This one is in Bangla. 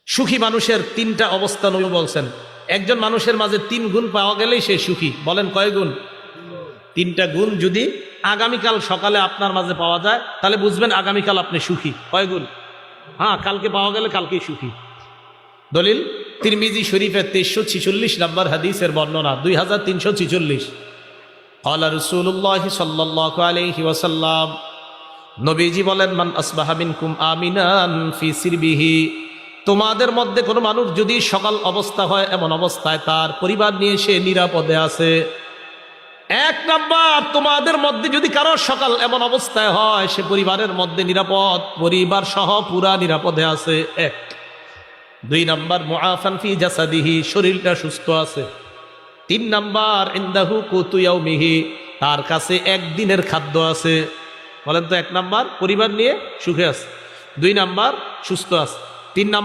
সুখী মানুষের তিনটা অবস্থা নবী বলছেন। একজন মানুষের মাঝে 3 গুণ পাওয়া গেলেই সে সুখী। বলেন কয় গুণ? 3টা গুণ যদি আগামীকাল সকালে আপনার মাঝে পাওয়া যায় তাহলে বুঝবেন আগামীকাল আপনি সুখী। কয় গুণ? হ্যাঁ, কালকে পাওয়া গেলে কালকেই সুখী। দলিল তিরমিজি শরীফের 2346 নম্বর হাদিসের বর্ণনা, 2346। ক্বালা রাসূলুল্লাহ সাল্লাল্লাহু আলাইহি ওয়াসাল্লাম, নবীজি বলেন, মান আসবাহা মিনকুম আমিনান ফি সিরবিহি, তোমাদের মধ্যে কোনো মানুষ যদি সকাল অবস্থা হয় এমন অবস্থায় তার পরিবার নিয়ে সে নিরাপদে আছে। 1 নাম্বার, তোমাদের মধ্যে যদি কারো সকাল এমন অবস্থায় হয় সে পরিবারের মধ্যে নিরাপদ, পরিবার সহ পুরা নিরাপদে আছে। 1। 2 নাম্বার, মুআফান ফি জাসাদিহি, শরীরটা সুস্থ আছে। 3 নাম্বার, ইনদাহু কুতু ইয়াউমিহি, তার কাছে একদিনের খাদ্য আছে। বলেন তো, 1 নাম্বার পরিবার নিয়ে সুখে আছে, 2 নাম্বার সুস্থ আছে, 3 নাম্বার